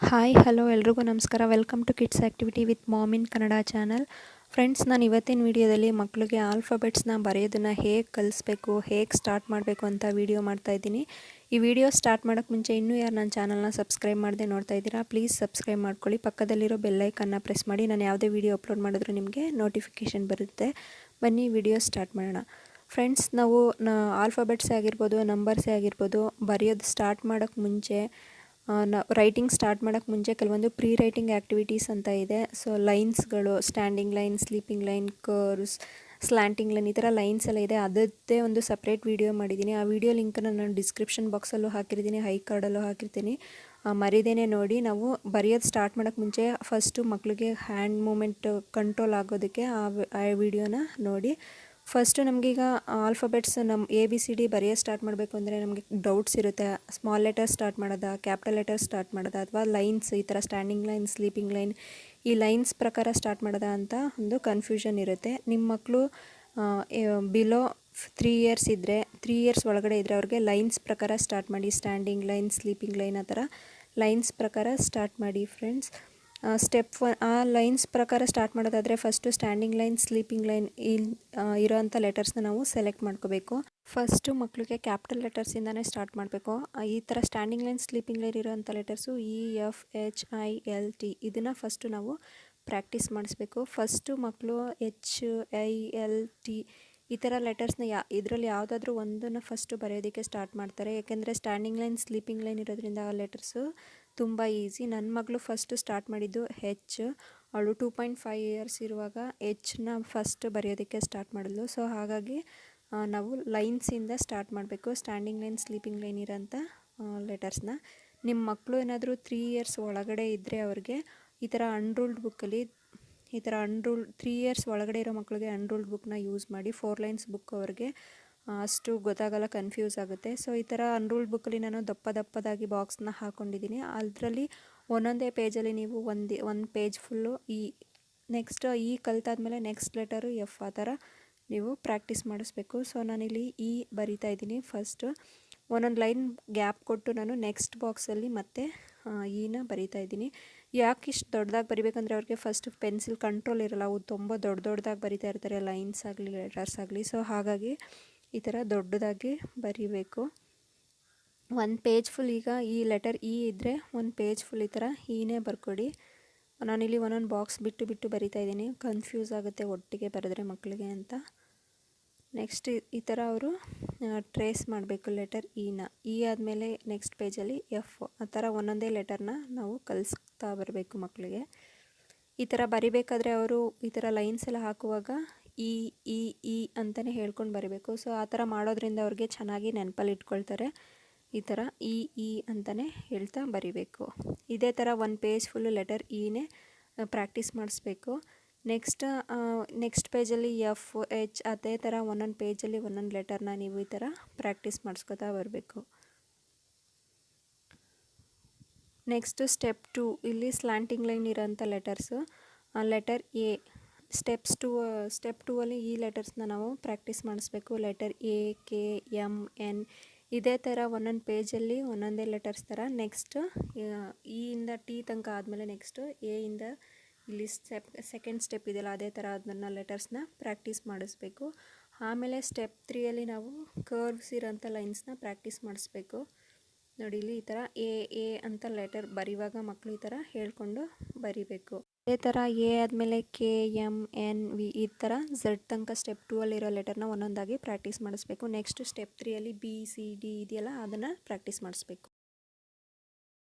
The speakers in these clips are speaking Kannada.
ಹಾಯ್ ಹಲೋ ಎಲ್ರಿಗೂ ನಮಸ್ಕಾರ. Welcome to kids activity with mom in Kannada channel. Friends, ನಾನು ಇವತ್ತಿನ ವಿಡಿಯೋದಲ್ಲಿ ಮಕ್ಕಳಿಗೆ ಆಲ್ಫಾಬೆಟ್ಸ್ನ ಬರೆಯೋದನ್ನು ಹೇಗೆ ಕಲಿಸ್ಬೇಕು, ಹೇಗೆ ಸ್ಟಾರ್ಟ್ ಮಾಡಬೇಕು ಅಂತ ವಿಡಿಯೋ ಮಾಡ್ತಾಯಿದ್ದೀನಿ. ಈ ವಿಡಿಯೋ ಸ್ಟಾರ್ಟ್ ಮಾಡೋಕ್ಕೆ ಮುಂಚೆ ಇನ್ನೂ ಯಾರು ನನ್ನ ಚಾನಲ್ನ ಸಬ್ಸ್ಕ್ರೈಬ್ ಮಾಡದೆ ನೋಡ್ತಾ ಇದ್ದೀರಾ, ಪ್ಲೀಸ್ ಸಬ್ಸ್ಕ್ರೈಬ್ ಮಾಡ್ಕೊಳ್ಳಿ. ಪಕ್ಕದಲ್ಲಿರೋ ಬೆಲ್ಲೈಕನ್ನ ಪ್ರೆಸ್ ಮಾಡಿ. ನಾನು ಯಾವುದೇ ವಿಡಿಯೋ ಅಪ್ಲೋಡ್ ಮಾಡಿದ್ರೂ ನಿಮಗೆ ನೋಟಿಫಿಕೇಷನ್ ಬರುತ್ತೆ. ಬನ್ನಿ ವಿಡಿಯೋ ಸ್ಟಾರ್ಟ್ ಮಾಡೋಣ. ಫ್ರೆಂಡ್ಸ್, ನಾವು ಆಲ್ಫಾಬೆಟ್ಸೇ ಆಗಿರ್ಬೋದು, ನಂಬರ್ಸೇ ಆಗಿರ್ಬೋದು, ಬರೆಯೋದು ಸ್ಟಾರ್ಟ್ ಮಾಡೋಕ್ಕೆ ಮುಂಚೆ ರೈಟಿಂಗ್ ಸ್ಟಾರ್ಟ್ ಮಾಡೋಕ್ಕೆ ಮುಂಚೆ ಕೆಲವೊಂದು ಪ್ರೀ ರೈಟಿಂಗ್ ಆ್ಯಕ್ಟಿವಿಟೀಸ್ ಅಂತ ಇದೆ. ಸೊ ಲೈನ್ಸ್ಗಳು, standing line, sleeping line, curves, slanting line, ಈ ಥರ ಲೈನ್ಸ್ ಎಲ್ಲ ಇದೆ. ಅದರದ್ದೇ ಒಂದು ಸಪ್ರೇಟ್ ವೀಡಿಯೋ ಮಾಡಿದ್ದೀನಿ. ಆ ವಿಡಿಯೋ ಲಿಂಕನ್ನು ನಾನು ಡಿಸ್ಕ್ರಿಪ್ಷನ್ ಬಾಕ್ಸಲ್ಲೂ ಹಾಕಿರ್ತೀನಿ, ಹೈ ಕಾರ್ಡಲ್ಲೂ ಹಾಕಿರ್ತೀನಿ. ಮರಿದೇನೆ ನೋಡಿ. ನಾವು ಬರೆಯೋದು ಸ್ಟಾರ್ಟ್ ಮಾಡೋಕ್ಕೆ ಮುಂಚೆ ಫಸ್ಟು ಮಕ್ಕಳಿಗೆ ಹ್ಯಾಂಡ್ ಮೂಮೆಂಟ್ ಕಂಟ್ರೋಲ್ ಆಗೋದಕ್ಕೆ ಆ ವಿಡಿಯೋನ ನೋಡಿ. ಫಸ್ಟು ನಮಗೀಗ ಆಲ್ಫಾಬೆಟ್ಸ್ ABCD ಬರೆಯೋದು ಸ್ಟಾರ್ಟ್ ಮಾಡಬೇಕು ಅಂದರೆ ನಮಗೆ ಡೌಟ್ಸ್ ಇರುತ್ತೆ. ಸ್ಮಾಲ್ ಲೆಟರ್ ಸ್ಟಾರ್ಟ್ ಮಾಡೋದಾ, ಕ್ಯಾಪಿಟಲ್ ಲೆಟರ್ ಸ್ಟಾರ್ಟ್ ಮಾಡೋದಾ, ಅಥವಾ ಲೈನ್ಸ್, ಈ ಥರ ಸ್ಟ್ಯಾಂಡಿಂಗ್ ಲೈನ್, ಸ್ಲೀಪಿಂಗ್ ಲೈನ್, ಈ ಲೈನ್ಸ್ ಪ್ರಕಾರ ಸ್ಟಾರ್ಟ್ ಮಾಡೋದಾ ಅಂತ ಒಂದು ಕನ್ಫ್ಯೂಷನ್ ಇರುತ್ತೆ. ನಿಮ್ಮ ಮಕ್ಕಳು ಬಿಲೋ 3 ಇಯರ್ಸ್ ಇದ್ದರೆ, 3 ಇಯರ್ಸ್ ಒಳಗಡೆ ಇದ್ದರೆ ಅವ್ರಿಗೆ ಲೈನ್ಸ್ ಪ್ರಕಾರ ಸ್ಟಾರ್ಟ್ ಮಾಡಿ. ಸ್ಟ್ಯಾಂಡಿಂಗ್ ಲೈನ್, ಸ್ಲೀಪಿಂಗ್ ಲೈನ್, ಆ ಥರ ಲೈನ್ಸ್ ಪ್ರಕಾರ ಸ್ಟಾರ್ಟ್ ಮಾಡಿ ಫ್ರೆಂಡ್ಸ್. ಸ್ಟೆಪ್ 1 ಆ ಲೈನ್ಸ್ ಪ್ರಕಾರ ಸ್ಟಾರ್ಟ್ ಮಾಡೋದಾದರೆ first standing line, sleeping line ಇರೋವಂಥ ಲೆಟರ್ಸ್ನ ನಾವು ಸೆಲೆಕ್ಟ್ ಮಾಡ್ಕೋಬೇಕು. ಫಸ್ಟು ಮಕ್ಕಳಿಗೆ ಕ್ಯಾಪಿಟಲ್ ಲೆಟರ್ಸಿಂದನೇ ಸ್ಟಾರ್ಟ್ ಮಾಡಬೇಕು. ಈ ಥರ ಸ್ಟ್ಯಾಂಡಿಂಗ್ ಲೈನ್, ಸ್ಲೀಪಿಂಗ್ ಲೈನ್ ಇರೋವಂಥ ಲೆಟರ್ಸು EFHILT ಇದನ್ನು ಫಸ್ಟು ನಾವು ಪ್ರಾಕ್ಟೀಸ್ ಮಾಡಿಸ್ಬೇಕು. ಫಸ್ಟು ಮಕ್ಕಳು HILT ಈ ಥರ ಲೆಟರ್ಸ್ನ ಇದರಲ್ಲಿ ಯಾವುದಾದ್ರೂ ಒಂದನ್ನು ಫಸ್ಟು ಬರೆಯೋದಕ್ಕೆ ಸ್ಟಾರ್ಟ್ ಮಾಡ್ತಾರೆ. ಯಾಕೆಂದರೆ ಸ್ಟ್ಯಾಂಡಿಂಗ್ ಲೈನ್, ಸ್ಲೀಪಿಂಗ್ ಲೈನ್ ಇರೋದ್ರಿಂದ ಆ ಲೆಟರ್ಸು ತುಂಬ ಈಸಿ. ನನ್ನ ಮಗಳು ಫಸ್ಟು ಸ್ಟಾರ್ಟ್ ಮಾಡಿದ್ದು H. ಅವಳು 2.5 ಇಯರ್ಸ್ ಇರುವಾಗ Hನ ಫಸ್ಟ್ ಬರೆಯೋದಕ್ಕೆ ಸ್ಟಾರ್ಟ್ ಮಾಡಿದ್ಲು. ಸೊ ಹಾಗಾಗಿ ನಾವು ಲೈನ್ಸಿಂದ ಸ್ಟಾರ್ಟ್ ಮಾಡಬೇಕು, ಸ್ಟ್ಯಾಂಡಿಂಗ್ ಲೈನ್, ಸ್ಲೀಪಿಂಗ್ ಲೈನ್ ಇರೋಂಥ ಲೆಟರ್ಸ್ನ. ನಿಮ್ಮ ಮಕ್ಕಳು ಏನಾದರೂ 3 ಇಯರ್ಸ್ ಒಳಗಡೆ ಇದ್ದರೆ ಅವ್ರಿಗೆ ಈ ಥರ ಅನ್ರೂಲ್ಡ್ ಬುಕ್ಕಲ್ಲಿ, ಈ ಥರ 3 ಇಯರ್ಸ್ ಒಳಗಡೆ ಇರೋ ಮಕ್ಕಳಿಗೆ ಅನ್ರೂಲ್ಡ್ ಬುಕ್ನ ಯೂಸ್ ಮಾಡಿ. 4 ಲೈನ್ಸ್ ಬುಕ್ ಅವ್ರಿಗೆ ಅಷ್ಟು ಗೊತ್ತಾಗಲ್ಲ, ಕನ್ಫ್ಯೂಸ್ ಆಗುತ್ತೆ. ಸೊ ಈ ಥರ ಅನ್ರೂಲ್ಡ್ ಬುಕ್ಕಲ್ಲಿ ನಾನು ದಪ್ಪದಾಗಿ ಬಾಕ್ಸ್ನ ಹಾಕ್ಕೊಂಡಿದ್ದೀನಿ. ಅದರಲ್ಲಿ ಒಂದೊಂದೇ ಪೇಜಲ್ಲಿ ನೀವು ಒಂದು ಪೇಜ್ ಫುಲ್ಲು ನೆಕ್ಸ್ಟ್ ಕಲಿತಾದ್ಮೇಲೆ ನೆಕ್ಸ್ಟ್ ಲೆಟರು F, ಆ ಥರ ನೀವು ಪ್ರಾಕ್ಟೀಸ್ ಮಾಡಿಸ್ಬೇಕು. ಸೊ ನಾನಿಲ್ಲಿ ಬರಿತಾ ಇದ್ದೀನಿ. ಫಸ್ಟು ಒಂದೊಂದು ಲೈನ್ ಗ್ಯಾಪ್ ಕೊಟ್ಟು ನಾನು ನೆಕ್ಸ್ಟ್ ಬಾಕ್ಸಲ್ಲಿ ಮತ್ತೆ ನ ಬರಿತಾ ಇದ್ದೀನಿ. ಯಾಕೆ ಇಷ್ಟು ದೊಡ್ಡದಾಗಿ ಬರಿಬೇಕಂದ್ರೆ ಅವ್ರಿಗೆ ಫಸ್ಟ್ ಪೆನ್ಸಿಲ್ ಕಂಟ್ರೋಲ್ ಇರೋಲ್ಲ, ಅವು ತುಂಬ ದೊಡ್ಡದಾಗಿ ಬರಿತಾ ಇರ್ತಾರೆ, ಲೈನ್ಸ್ ಆಗಲಿ ಲೆಟರ್ಸ್ ಆಗಲಿ. ಸೊ ಹಾಗಾಗಿ ಈ ಥರ ದೊಡ್ಡದಾಗಿ ಬರಿಬೇಕು. ಒಂದು ಪೇಜ್ ಫುಲ್, ಈಗ ಈ ಲೆಟರ್ ಇದ್ದರೆ ಒಂದು ಪೇಜ್ ಫುಲ್ ಈ ಥರ ನೇ ಬರ್ಕೊಡಿ. ನಾನಿಲ್ಲಿ ಒಂದೊಂದು ಬಾಕ್ಸ್ ಬಿಟ್ಟು ಬರಿತಾ ಇದ್ದೀನಿ, ಕನ್ಫ್ಯೂಸ್ ಆಗುತ್ತೆ ಒಟ್ಟಿಗೆ ಬರೆದ್ರೆ ಮಕ್ಕಳಿಗೆ ಅಂತ. ನೆಕ್ಸ್ಟ್ ಈ ಥರ ಅವರು ಟ್ರೇಸ್ ಮಾಡಬೇಕು ಲೆಟರ್ ನ. ಆದಮೇಲೆ ನೆಕ್ಸ್ಟ್ ಪೇಜಲ್ಲಿ F, ಆ ಥರ ಒಂದೊಂದೇ ಲೆಟರ್ನ ನಾವು ಕಲಿಸ್ತಾ ಬರಬೇಕು ಮಕ್ಕಳಿಗೆ. ಈ ಥರ ಬರಿಬೇಕಾದ್ರೆ ಅವರು ಈ ಥರ ಲೈನ್ಸ್ ಎಲ್ಲ ಹಾಕುವಾಗ ಇ ಅಂತಲೇ ಹೇಳ್ಕೊಂಡು ಬರೀಬೇಕು. ಸೊ ಆ ಥರ ಮಾಡೋದ್ರಿಂದ ಅವ್ರಿಗೆ ಚೆನ್ನಾಗಿ ನೆನಪಲ್ಲಿ ಇಟ್ಕೊಳ್ತಾರೆ. ಈ ಥರ ಇ ಅಂತಲೇ ಹೇಳ್ತಾ ಬರಿಬೇಕು. ಇದೇ ಥರ ಒಂದು ಪೇಜ್ ಫುಲ್ಲು ಲೆಟರ್ ನೇ ಪ್ರಾಕ್ಟೀಸ್ ಮಾಡಿಸ್ಬೇಕು. ನೆಕ್ಸ್ಟ್ ಪೇಜಲ್ಲಿ FH, ಅದೇ ಥರ ಒಂದೊಂದು ಪೇಜಲ್ಲಿ ಒಂದೊಂದು ಲೆಟರ್ನ ನೀವು ಈ ಥರ ಪ್ರಾಕ್ಟೀಸ್ ಮಾಡಿಸ್ಕೊತಾ ಬರಬೇಕು. ನೆಕ್ಸ್ಟು ಸ್ಟೆಪ್ 2, ಇಲ್ಲಿ ಸ್ಲ್ಯಾಂಟಿಂಗ್ ಲೈನ್ ಇರೋಂಥ ಲೆಟರ್ಸು. Letter A. ಸ್ಟೆಪ್ 2 ಅಲ್ಲಿ ಈ ಲೆಟರ್ಸ್ನ ನಾವು ಪ್ರಾಕ್ಟೀಸ್ ಮಾಡಿಸ್ಬೇಕು. Letter A, K, M, N ಇದೇ ಥರ ಒಂದೊಂದು ಪೇಜಲ್ಲಿ ಒಂದೊಂದೇ ಲೆಟರ್ಸ್ ಥರ. ನೆಕ್ಸ್ಟ್ ಇಂದ T ತನಕ ಆದಮೇಲೆ ನೆಕ್ಸ್ಟು ಇಂದ ಇಲ್ಲಿ ಸೆಕೆಂಡ್ ಸ್ಟೆಪ್ ಇದೆಯಲ್ಲ, ಅದೇ ಥರ ಅದನ್ನು ಲೆಟರ್ಸ್ನ ಪ್ರಾಕ್ಟೀಸ್ ಮಾಡಿಸ್ಬೇಕು. ಆಮೇಲೆ ಸ್ಟೆಪ್ 3ಅಲ್ಲಿ ನಾವು ಕರ್ವ್ಸ್ ಇರೋಂಥ ಲೈನ್ಸ್ನ ಪ್ರಾಕ್ಟೀಸ್ ಮಾಡಿಸ್ಬೇಕು. ನೋಡಿ, ಇಲ್ಲಿ ಈ ಥರ ಎ ಅಂತ ಲೆಟರ್ ಬರೆಯುವಾಗ ಮಕ್ಕಳು ಈ ಥರ ಹೇಳ್ಕೊಂಡು ಬರಿಬೇಕು. ಅದೇ ಥರ A ಆದಮೇಲೆ K, M, N, V ಈ ಥರ Z ತನಕ ಸ್ಟೆಪ್ 2 ಅಲ್ಲಿರೋ ಲೆಟರ್ನ ಒಂದೊಂದಾಗಿ ಪ್ರಾಕ್ಟೀಸ್ ಮಾಡಿಸ್ಬೇಕು. ನೆಕ್ಸ್ಟ್ ಸ್ಟೆಪ್ 3ಅಲ್ಲಿ ABCD ಇದೆಯಲ್ಲ, ಅದನ್ನು ಪ್ರಾಕ್ಟೀಸ್ ಮಾಡಿಸ್ಬೇಕು.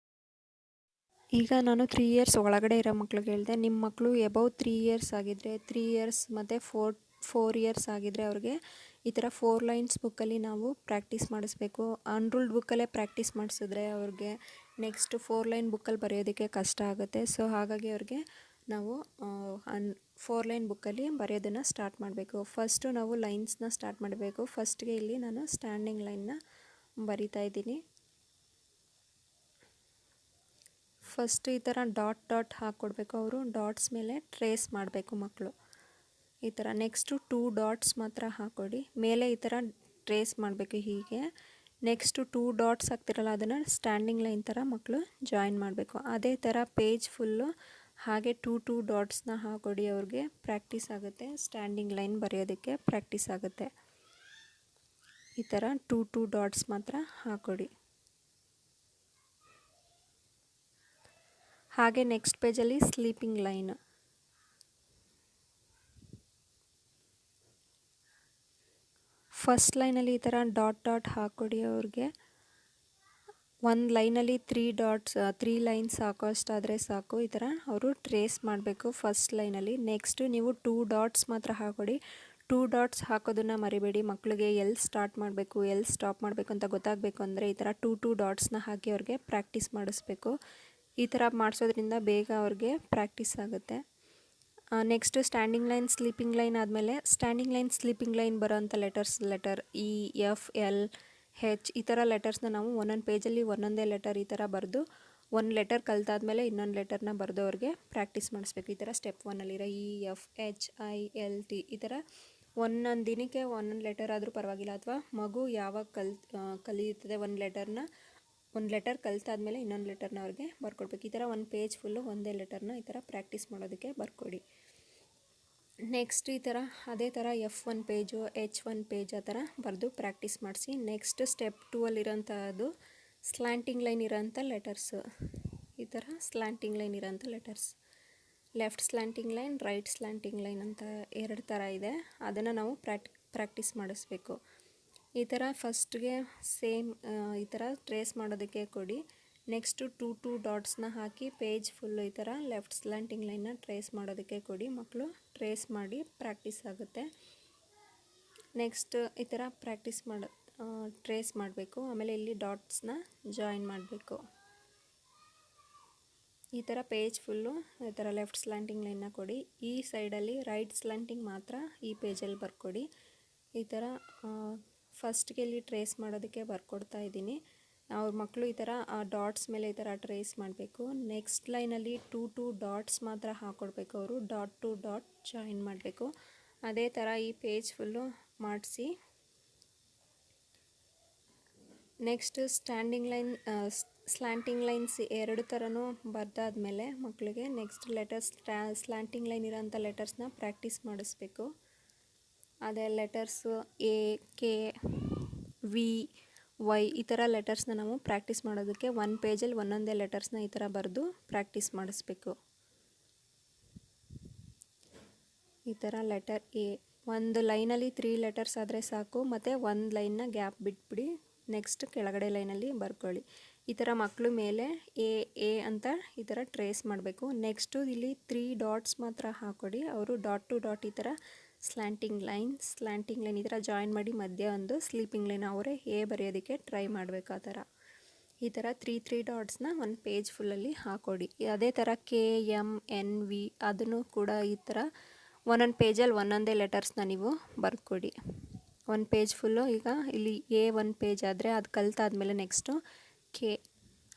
ಈಗ ನಾನು 3 ಇಯರ್ಸ್ ಒಳಗಡೆ ಇರೋ ಮಕ್ಳಿಗೆ ಹೇಳಿದೆ. ನಿಮ್ಮ ಮಕ್ಕಳು ಎಬೌವ್ 3 ಇಯರ್ಸ್ ಆಗಿದ್ದರೆ, 3 ಇಯರ್ಸ್ ಮತ್ತು 4 ಇಯರ್ಸ್ ಆಗಿದ್ದರೆ ಅವ್ರಿಗೆ ಈ ಥರ 4 ಲೈನ್ಸ್ ಬುಕ್ಕಲ್ಲಿ ನಾವು ಪ್ರಾಕ್ಟೀಸ್ ಮಾಡಿಸ್ಬೇಕು. ಅನ್ರೂಲ್ಡ್ ಬುಕ್ಕಲ್ಲೇ ಪ್ರಾಕ್ಟೀಸ್ ಮಾಡಿಸಿದ್ರೆ ಅವ್ರಿಗೆ ನೆಕ್ಸ್ಟ್ 4 ಲೈನ್ ಬುಕ್ಕಲ್ಲಿ ಬರೆಯೋದಕ್ಕೆ ಕಷ್ಟ ಆಗುತ್ತೆ. ಸೊ ಹಾಗಾಗಿ ಅವ್ರಿಗೆ ನಾವು 4 ಲೈನ್ ಬುಕ್ಕಲ್ಲಿ ಬರೆಯೋದನ್ನು ಸ್ಟಾರ್ಟ್ ಮಾಡಬೇಕು. ಫಸ್ಟು ನಾವು ಲೈನ್ಸ್ನ ಸ್ಟಾರ್ಟ್ ಮಾಡಬೇಕು. ಫಸ್ಟ್ಗೆ ಇಲ್ಲಿ ನಾನು ಸ್ಟ್ಯಾಂಡಿಂಗ್ ಲೈನ್ನ ಬರಿತಾ ಇದ್ದೀನಿ. ಫಸ್ಟ್ ಈ ಥರ ಡಾಟ್ ಹಾಕ್ಕೊಡ್ಬೇಕು. ಅವರು ಡಾಟ್ಸ್ ಮೇಲೆ ಟ್ರೇಸ್ ಮಾಡಬೇಕು ಮಕ್ಕಳು ಈ ಥರ. ನೆಕ್ಸ್ಟು 2 ಡಾಟ್ಸ್ ಮಾತ್ರ ಹಾಕ್ಕೊಡಿ. ಮೇಲೆ ಈ ಥರ ಟ್ರೇಸ್ ಮಾಡಬೇಕು ಹೀಗೆ. ನೆಕ್ಸ್ಟು 2 ಡಾಟ್ಸ್ ಹಾಕ್ತಿರಲ್ಲ ಅದನ್ನು ಸ್ಟ್ಯಾಂಡಿಂಗ್ ಲೈನ್ ಥರ ಮಕ್ಕಳು ಜಾಯಿನ್ ಮಾಡಬೇಕು. ಅದೇ ಥರ ಪೇಜ್ ಫುಲ್ಲು ಹಾಗೆ 2 ಡಾಟ್ಸ್ನ ಹಾಕೊಡಿ. ಅವ್ರಿಗೆ ಪ್ರಾಕ್ಟೀಸ್ ಆಗುತ್ತೆ, ಸ್ಟ್ಯಾಂಡಿಂಗ್ ಲೈನ್ ಬರೆಯೋದಕ್ಕೆ ಪ್ರಾಕ್ಟೀಸ್ ಆಗುತ್ತೆ. ಈ ಥರ 2 ಡಾಟ್ಸ್ ಮಾತ್ರ ಹಾಕೊಡಿ. ಹಾಗೆ ನೆಕ್ಸ್ಟ್ ಪೇಜಲ್ಲಿ ಸ್ಲೀಪಿಂಗ್ ಲೈನ್. ಫಸ್ಟ್ ಲೈನಲ್ಲಿ ಈ ಥರ ಡಾಟ್ ಹಾಕ್ಕೊಡಿ. ಅವ್ರಿಗೆ ಒಂದು ಲೈನಲ್ಲಿ 3 ಲೈನ್ಸ್ ಹಾಕೋ ಅಷ್ಟಾದರೆ ಸಾಕು. ಈ ಥರ ಅವರು ಟ್ರೇಸ್ ಮಾಡಬೇಕು ಫಸ್ಟ್ ಲೈನಲ್ಲಿ. ನೆಕ್ಸ್ಟು ನೀವು 2 ಡಾಟ್ಸ್ ಮಾತ್ರ ಹಾಕೊಡಿ. 2 ಡಾಟ್ಸ್ ಹಾಕೋದನ್ನು ಮರಿಬೇಡಿ. ಮಕ್ಕಳಿಗೆ ಎಲ್ಲಿ ಸ್ಟಾರ್ಟ್ ಮಾಡಬೇಕು ಎಲ್ಲಿ ಸ್ಟಾಪ್ ಮಾಡಬೇಕು ಅಂತ ಗೊತ್ತಾಗಬೇಕು ಅಂದರೆ ಈ ಥರ 2 ಡಾಟ್ಸ್ನ ಹಾಕಿ ಅವ್ರಿಗೆ ಪ್ರಾಕ್ಟೀಸ್ ಮಾಡಿಸ್ಬೇಕು. ಈ ಥರ ಮಾಡಿಸೋದ್ರಿಂದ ಬೇಗ ಅವ್ರಿಗೆ ಪ್ರಾಕ್ಟೀಸ್ ಆಗುತ್ತೆ. Next standing line sleeping line ಆದಮೇಲೆ ಸ್ಟ್ಯಾಂಡಿಂಗ್ ಲೈನ್ ಸ್ಲೀಪಿಂಗ್ ಲೈನ್ ಬರೋಂಥ letter E, F, L, H ಈ ಥರ ಲೆಟರ್ಸ್ನ ನಾವು ಒಂದೊಂದು ಪೇಜಲ್ಲಿ ಒಂದೊಂದೇ ಲೆಟರ್ ಈ ಥರ ಬರೆದು ಒಂದು ಲೆಟರ್ ಕಲ್ತಾದ್ಮೇಲೆ ಇನ್ನೊಂದು ಲೆಟರ್ನ ಬರೆದು ಅವ್ರಿಗೆ ಪ್ರಾಕ್ಟೀಸ್ ಮಾಡಿಸ್ಬೇಕು. ಈ ಥರ ಸ್ಟೆಪ್ 1ಅಲ್ಲಿರೋ E, F, H, I, L, T ಈ ಥರ ಒಂದೊಂದು ದಿನಕ್ಕೆ ಒಂದೊಂದು ಲೆಟರ್ ಆದರೂ ಪರವಾಗಿಲ್ಲ, ಅಥವಾ ಮಗು ಯಾವಾಗ ಕಲಿಯುತ್ತದೆ ಒಂದು ಲೆಟರ್ ಕಲ್ತಾದ್ಮೇಲೆ ಇನ್ನೊಂದು ಲೆಟರ್ನ ಅವ್ರಿಗೆ ಬರ್ಕೊಡ್ಬೇಕು. ಈ ಥರ ಒಂದು ಪೇಜ್ ಫುಲ್ಲು ಒಂದೇ ಲೆಟರ್ನ ಈ ಥರ ಪ್ರಾಕ್ಟೀಸ್ ಮಾಡೋದಕ್ಕೆ ಬರ್ಕೊಡಿ. ನೆಕ್ಸ್ಟ್ ಈ ಥರ ಅದೇ ಥರ F1 ಪೇಜು, H1 ಪೇಜ್ ಆ ಥರ ಬರೆದು ಪ್ರಾಕ್ಟೀಸ್ ಮಾಡಿಸಿ. ನೆಕ್ಸ್ಟ್ ಸ್ಟೆಪ್ 2ಅಲ್ಲಿರೋಂಥದ್ದು ಸ್ಲ್ಯಾಂಟಿಂಗ್ ಲೈನ್ ಇರೋಂಥ ಲೆಟರ್ಸು. ಈ ಥರ ಸ್ಲ್ಯಾಂಟಿಂಗ್ ಲೈನ್ ಇರೋಂಥ letters, left slanting line, right slanting line ಅಂತ 2 ಥರ ಇದೆ. ಅದನ್ನು ನಾವು ಪ್ರಾಕ್ಟೀಸ್ ಮಾಡಿಸ್ಬೇಕು. ಈ ಥರ ಫಸ್ಟ್ಗೆ ಸೇಮ್ ಈ ಥರ ಟ್ರೇಸ್ ಮಾಡೋದಕ್ಕೆ ಕೊಡಿ. ನೆಕ್ಸ್ಟು 2 ಡಾಟ್ಸ್ನ ಹಾಕಿ ಪೇಜ್ ಫುಲ್ಲು ಈ ಥರ ಲೆಫ್ಟ್ ಸ್ಲ್ಯಾಂಟಿಂಗ್ ಲೈನ್ನ ಟ್ರೇಸ್ ಮಾಡೋದಕ್ಕೆ ಕೊಡಿ. ಮಕ್ಕಳು ಟ್ರೇಸ್ ಮಾಡಿ ಪ್ರಾಕ್ಟೀಸ್ ಆಗುತ್ತೆ. ನೆಕ್ಸ್ಟ್ ಈ ಥರ ಟ್ರೇಸ್ ಮಾಡಬೇಕು. ಆಮೇಲೆ ಇಲ್ಲಿ ಡಾಟ್ಸ್ನ ಜಾಯಿನ್ ಮಾಡಬೇಕು. ಈ ಥರ ಪೇಜ್ ಫುಲ್ಲು ಈ ಥರ ಲೆಫ್ಟ್ ಸ್ಲ್ಯಾಂಟಿಂಗ್ ಲೈನ್ನ ಕೊಡಿ. ಈ ಸೈಡಲ್ಲಿ ರೈಟ್ ಸ್ಲ್ಯಾಂಟಿಂಗ್ ಮಾತ್ರ ಈ ಪೇಜಲ್ಲಿ ಬರ್ಕೊಡಿ. ಈ ಥರ ಫಸ್ಟ್ಗೆ ಇಲ್ಲಿ ಟ್ರೇಸ್ ಮಾಡೋದಕ್ಕೆ ಬರ್ಕೊಡ್ತಾ ಇದ್ದೀನಿ. ಅವ್ರ ಮಕ್ಕಳು ಈ ಥರ ಡಾಟ್ಸ್ ಮೇಲೆ ಈ ಥರ ಟ್ರೇಸ್ ಮಾಡಬೇಕು. ನೆಕ್ಸ್ಟ್ ಲೈನಲ್ಲಿ 2 ಡಾಟ್ಸ್ ಮಾತ್ರ ಹಾಕ್ಕೊಡ್ಬೇಕು. ಅವರು ಡಾಟ್ ಜಾಯಿನ್ ಮಾಡಬೇಕು. ಅದೇ ಥರ ಈ ಪೇಜ್ ಫುಲ್ಲು ಮಾಡಿಸಿ. ನೆಕ್ಸ್ಟ್ ಸ್ಲ್ಯಾಂಟಿಂಗ್ ಲೈನ್ಸ್ 2 ಥರನೂ ಬರ್ದಾದ್ಮೇಲೆ ಮಕ್ಕಳಿಗೆ ನೆಕ್ಸ್ಟ್ ಲೆಟರ್ಸ್ ಸ್ಲ್ಯಾಂಟಿಂಗ್ ಲೈನ್ ಇರೋಂಥ ಲೆಟರ್ಸ್ನ ಪ್ರಾಕ್ಟೀಸ್ ಮಾಡಿಸ್ಬೇಕು. ಅದೇ letters A, K, V, Y ಈ ಥರ ಲೆಟರ್ಸ್ನ ನಾವು ಪ್ರಾಕ್ಟೀಸ್ ಮಾಡೋದಕ್ಕೆ ಒಂದು ಪೇಜಲ್ಲಿ ಒಂದೊಂದೇ ಲೆಟರ್ಸ್ನ ಈ ಥರ ಬರೆದು ಪ್ರಾಕ್ಟೀಸ್ ಮಾಡಿಸ್ಬೇಕು. ಈ ಥರ ಲೆಟರ್ ಎ ಒಂದು ಲೈನಲ್ಲಿ 3 ಲೆಟರ್ಸ್ ಆದರೆ ಸಾಕು, ಮತ್ತು ಒಂದು ಲೈನ್ನ ಗ್ಯಾಪ್ ಬಿಟ್ಬಿಡಿ. ನೆಕ್ಸ್ಟ್ ಕೆಳಗಡೆ ಲೈನಲ್ಲಿ ಬರ್ಕೊಳ್ಳಿ. ಈ ಥರ ಮಕ್ಕಳು ಮೇಲೆ ಎ ಅಂತ ಈ ಥರ ಟ್ರೇಸ್ ಮಾಡಬೇಕು. ನೆಕ್ಸ್ಟು ಇಲ್ಲಿ 3 ಡಾಟ್ಸ್ ಮಾತ್ರ ಹಾಕ್ಕೊಡಿ. ಅವರು ಡಾಟ್ ಈ ಥರ ಸ್ಲ್ಯಾಂಟಿಂಗ್ ಲೈನ್ ಈ ಥರ ಜಾಯಿನ್ ಮಾಡಿ ಮಧ್ಯ ಒಂದು ಸ್ಲೀಪಿಂಗ್ ಲೈನ್ ಅವರೇ ಎ ಬರೆಯೋದಕ್ಕೆ ಟ್ರೈ ಮಾಡಬೇಕು. ಆ ಥರ ಈ ಥರ 3 ಡಾಟ್ಸ್ನ ಒಂದು ಪೇಜ್ ಫುಲ್ಲಲ್ಲಿ ಹಾಕ್ಕೊಡಿ. ಅದೇ ಥರ ಕೆ, ಎಮ್, ಎನ್, ವಿ ಅದನ್ನು ಕೂಡ ಈ ಥರ ಒಂದೊಂದು ಪೇಜಲ್ಲಿ ಒಂದೊಂದೇ ಲೆಟರ್ಸ್ನ ನೀವು ಬರ್ಕೊಡಿ. ಒಂದು ಪೇಜ್ ಫುಲ್ಲು ಈಗ ಇಲ್ಲಿ ಎ ಒಂದು ಪೇಜ್ ಆದರೆ ಅದು ಕಲ್ತಾದ್ಮೇಲೆ ನೆಕ್ಸ್ಟು ಕೆ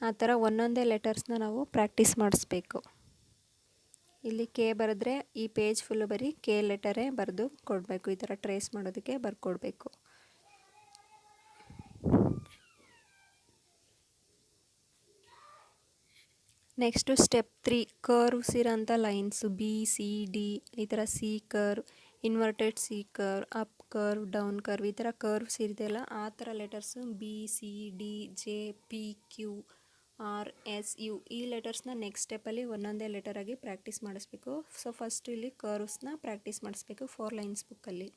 ಆ ಥರ ಒಂದೊಂದೇ ಲೆಟರ್ಸ್ನ ನಾವು ಪ್ರಾಕ್ಟೀಸ್ ಮಾಡಿಸ್ಬೇಕು. ಇಲ್ಲಿ ಕೆ ಬರೆದ್ರೆ ಈ ಪೇಜ್ ಫುಲ್ಲು ಬರೀ ಕೆ ಲೆಟರೇ ಬರೆದು ಕೊಡಬೇಕು. ಈ ಥರ ಟ್ರೇಸ್ ಮಾಡೋದಕ್ಕೆ ಬರ್ಕೊಡ್ಬೇಕು. ನೆಕ್ಸ್ಟು ಸ್ಟೆಪ್ 3 ಕರ್ವ್ಸ್ ಇರೋಂಥ ಲೈನ್ಸು ಬಿ, ಸಿ, ಡಿ ಈ ಥರ C curve, inverted C curve, up curve, down curve ಈ ಥರ ಕರ್ವ್ಸ್ ಇದೆಯಲ್ಲ ಆ ಥರ letters B, C, D, J, P, Q, R, S, U ಈ ಲೆಟರ್ಸ್ನ ನೆಕ್ಸ್ಟ್ ಸ್ಟೆಪ್ಪಲ್ಲಿ ಒಂದೊಂದೇ ಲೆಟರಾಗಿ ಪ್ರಾಕ್ಟೀಸ್ ಮಾಡಿಸ್ಬೇಕು. ಸೊ ಫಸ್ಟ್ ಇಲ್ಲಿ ಕರ್ವ್ಸ್ನ ಪ್ರಾಕ್ಟೀಸ್ ಮಾಡಿಸ್ಬೇಕು 4 ಲೈನ್ಸ್ ಬುಕ್ಕಲ್ಲಿ.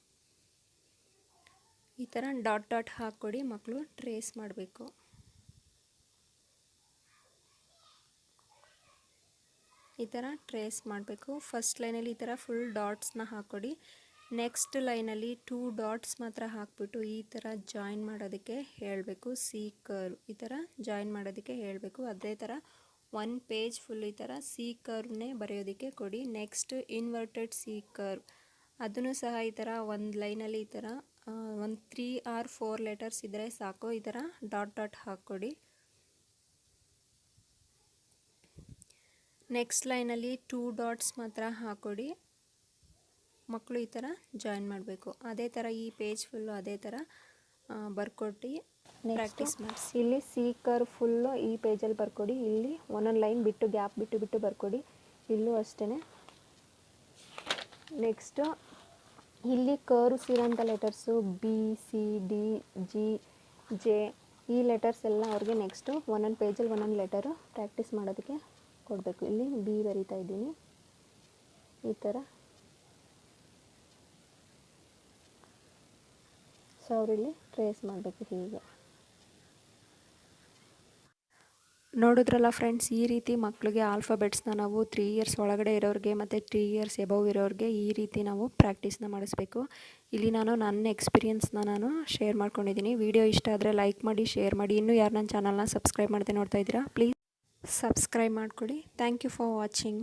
ಈ ಥರ ಡಾಟ್ ಹಾಕ್ಕೊಡಿ. ಮಕ್ಕಳು ಟ್ರೇಸ್ ಮಾಡಬೇಕು. ಈ ಥರ ಟ್ರೇಸ್ ಮಾಡಬೇಕು. ಫಸ್ಟ್ ಲೈನಲ್ಲಿ ಈ ಥರ ಫುಲ್ ಡಾಟ್ಸ್ನ ಹಾಕ್ಕೊಡಿ. ನೆಕ್ಸ್ಟ್ ಲೈನಲ್ಲಿ 2 ಡಾಟ್ಸ್ ಮಾತ್ರ ಹಾಕ್ಬಿಟ್ಟು ಈ ಥರ ಜಾಯಿನ್ ಮಾಡೋದಕ್ಕೆ ಹೇಳಬೇಕು. ಸಿ ಕರ್ವ್ ಈ ಥರ ಜಾಯಿನ್ ಮಾಡೋದಕ್ಕೆ ಹೇಳಬೇಕು. ಅದೇ ಥರ ಒಂದು ಪೇಜ್ ಫುಲ್ ಈ ಥರ ಸಿ ಕರ್ವ್ನೇ ಬರೆಯೋದಕ್ಕೆ ಕೊಡಿ. ನೆಕ್ಸ್ಟ್ ಇನ್ವರ್ಟೆಡ್ ಸಿ ಕರ್ವ್ ಅದನ್ನು ಸಹ ಈ ಥರ ಒಂದು ಲೈನಲ್ಲಿ ಈ ಥರ ಒಂದು 3 or 4 ಲೆಟರ್ಸ್ ಇದ್ದರೆ ಸಾಕು. ಈ ಥರ ಡಾಟ್ ಹಾಕ್ಕೊಡಿ. ನೆಕ್ಸ್ಟ್ ಲೈನಲ್ಲಿ 2 ಡಾಟ್ಸ್ ಮಾತ್ರ ಹಾಕ್ಕೊಡಿ. ಮಕ್ಕಳು ಈ ಥರ ಜಾಯಿನ್ ಮಾಡಬೇಕು. ಅದೇ ಥರ ಈ ಪೇಜ್ ಫುಲ್ಲು ಅದೇ ಥರ ಬರ್ಕೊಟ್ಟು ನೆಕ್ಸ್ಟು ಇಲ್ಲಿ ಸಿ ಕರ್ ಫುಲ್ಲು ಈ ಪೇಜಲ್ಲಿ ಬರ್ಕೊಡಿ. ಇಲ್ಲಿ ಒಂದೊಂದು ಲೈನ್ ಬಿಟ್ಟು ಗ್ಯಾಪ್ ಬಿಟ್ಟು ಬರ್ಕೊಡಿ. ಇಲ್ಲೂ ಅಷ್ಟೇ. ನೆಕ್ಸ್ಟು ಇಲ್ಲಿ ಕರ್ವ್ಸ್ ಇರೋಂಥ ಲೆಟರ್ಸು ABCD G ಈ ಲೆಟರ್ಸ್ ಎಲ್ಲ ಅವ್ರಿಗೆ ನೆಕ್ಸ್ಟು ಒಂದೊಂದು ಪೇಜಲ್ಲಿ ಒಂದೊಂದು ಲೆಟರು ಪ್ರಾಕ್ಟೀಸ್ ಮಾಡೋದಕ್ಕೆ ಕೊಡಬೇಕು. ಇಲ್ಲಿ B ಬರಿತಾ ಇದ್ದೀನಿ. ಈ ಥರ ಸೊ ಅವರಿಲ್ಲಿ ಟ್ರೇಸ್ ಮಾಡಬೇಕು ಹೀಗೆ. ನೋಡಿದ್ರಲ್ಲ ಫ್ರೆಂಡ್ಸ್, ಈ ರೀತಿ ಮಕ್ಕಳಿಗೆ ಆಲ್ಫಾಬೆಟ್ಸ್ನ ನಾವು 3 ಇಯರ್ಸ್ ಒಳಗಡೆ ಇರೋರಿಗೆ ಮತ್ತು 3 ಇಯರ್ಸ್ ಎಬವ್ ಇರೋರಿಗೆ ಈ ರೀತಿ ನಾವು ಪ್ರಾಕ್ಟೀಸ್ನ ಮಾಡಿಸ್ಬೇಕು. ಇಲ್ಲಿ ನನ್ನ ಎಕ್ಸ್ಪೀರಿಯನ್ಸ್ನ ನಾನು ಶೇರ್ ಮಾಡ್ಕೊಂಡಿದ್ದೀನಿ. ವಿಡಿಯೋ ಇಷ್ಟ ಆದರೆ ಲೈಕ್ ಮಾಡಿ, ಶೇರ್ ಮಾಡಿ. ಇನ್ನೂ ಯಾರು ನನ್ನ ಚಾನಲ್ನ ಸಬ್ಸ್ಕ್ರೈಬ್ ಮಾಡದೆ ನೋಡ್ತಾ ಇದ್ದೀರಾ, ಪ್ಲೀಸ್ ಸಬ್ಸ್ಕ್ರೈಬ್ ಮಾಡಿಕೊಡಿ. Thank you for watching.